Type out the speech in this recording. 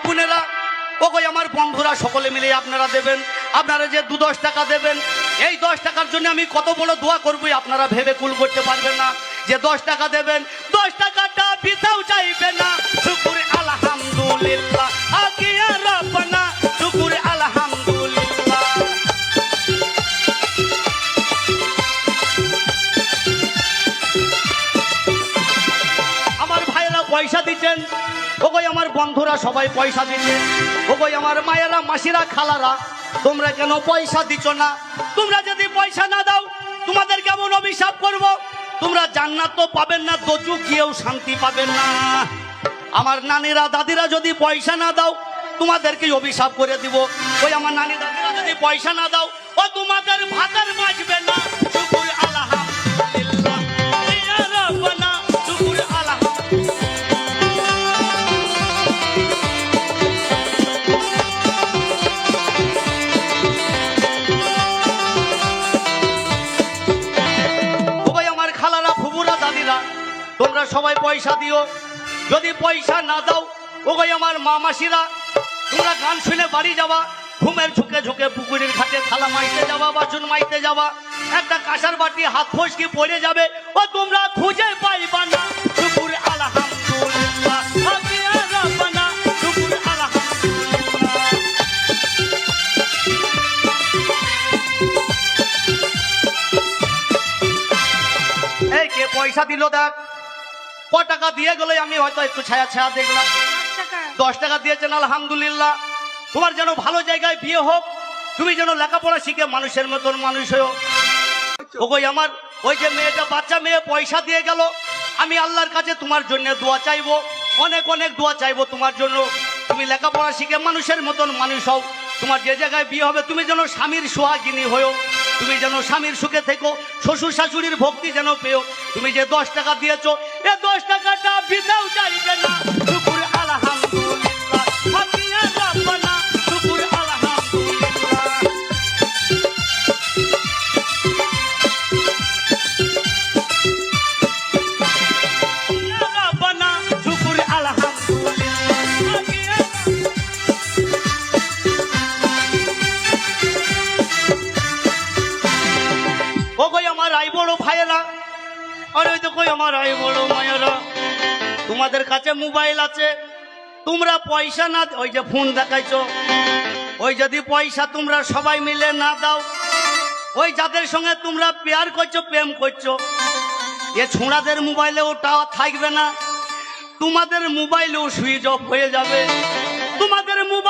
বোনেরা, ওগো আমার বন্ধুরা, সকলে মিলে আপনারা দেবেন। আপনারা যে 2-10 টাকা দেবেন, এই 10 টাকার জন্য আমি কত বড় দোয়া করবো আপনারা ভেবে কুল করতে পারবেন না। যে 10 টাকা দেবেন, 10 টাকাটা বিথাও চাইবে না। শুকুর আলহামদুলিল্লাহ, আগিয়া রাব্বানা, শুকুর আলহামদুলিল্লাহ। আমার ভাইয়েরা পয়সা দিচ্ছেন, ওগো আমার বন্ধুরা সবাই পয়সা দিচ্ছেন। ওগো আমার মায়েরা, মাসিরা, খালারা, তোমরা কেন পয়সা দিচ্ছ না? তোমরা যদি পয়সা না দাও, তোমাদের কেমন অভিশাপ করব? তোমরা জান্নাত তো পাবেন না, দোজখ গিয়েও শান্তি পাবেন না। আমার নানিরা, দাদিরা যদি পয়সা না দাও, তোমাদেরকে অভিশাপ করে দিব। ওই আমার নানি দাদিরা যদি পয়সা না দাও, ও তোমাদের ভাতের বাঁচবে না। শুকুর আলহামদুলিল্লাহ, ইয়া রাব্বানা, শুকুর আলহামদুলিল্লাহ। তোমরা সবাই পয়সা দিও। যদি পয়সা না দাও, ওগো আমার মা মাসিরা, তোমরা গান শুনে বাড়ি যাবা, ঘুমের ঝুঁকে ঝুঁকে পুকুরের ঘাটে থালা মাইতে যাবা, বাসন মাইতে যাবা, একটা কাঁসার বাটি হাত ফসকি পড়ে যাবে, ও তোমরা খুঁজে পাইবা না। শুকুর আলহামদুলিল্লাহ, আগিয়া রাব্বানা, শুকুর আলহামদুলিল্লাহ। এই কে পয়সা দিল দেখ, ক টাকা দিয়ে গেলে আমি হয়তো একটু ছায়া ছায়া দেখলাম। 10 টাকা দিয়েছেন, আলহামদুলিল্লাহ। তোমার যেন ভালো জায়গায় বিয়ে হোক, তুমি যেন লেখাপড়া শিখে মানুষের মতন মানুষ হও। ওগো আমার ওই যে মেয়েটা, বাচ্চা মেয়ে পয়সা দিয়ে গেল, আমি আল্লাহর কাছে তোমার জন্য দোয়া চাইবো, অনেক অনেক দোয়া চাইবো তোমার জন্য। তুমি লেখাপড়া শিখে মানুষের মতন মানুষ হও। তোমার যে জায়গায় বিয়ে হবে, তুমি যেন স্বামীর সোহাগিনী হও, তুমি যেন স্বামীর সুখে থেকো, শ্বশুর শাশুড়ির ভক্তি যেন পেও। তুমি যে 10 টাকা দিয়েছো, এ 10 টাকাটা বিথাও যাইবে না। শুকুর আলহামদুলিল্লাহ, আগিয়া রাব্বানা, শুকুর আলহামদুলিল্লাহ। ইয়া রাব্বানা, শুকুর আলহামদুলিল্লাহ, আগিয়া। ওগো আমার আই বড় ভাইয়েরা, আর ওই দেখো আমার আই বড় মায়েরা, তোমাদের কাছে মোবাইল আছে, তোমরা পয়সা না, ওই যে ফোন দেখাইছো, ওই যদি পয়সা তোমরা সবাই মিলে না দাও, ওই যাদের সঙ্গে তোমরা পেয়ার করছো, প্রেম করছো, এ ছোঁড়াদের মোবাইলেও টাওয়ার থাকবে না, তোমাদের মোবাইলেও সুইচ অফ হয়ে যাবে। তোমাদের মোবাইল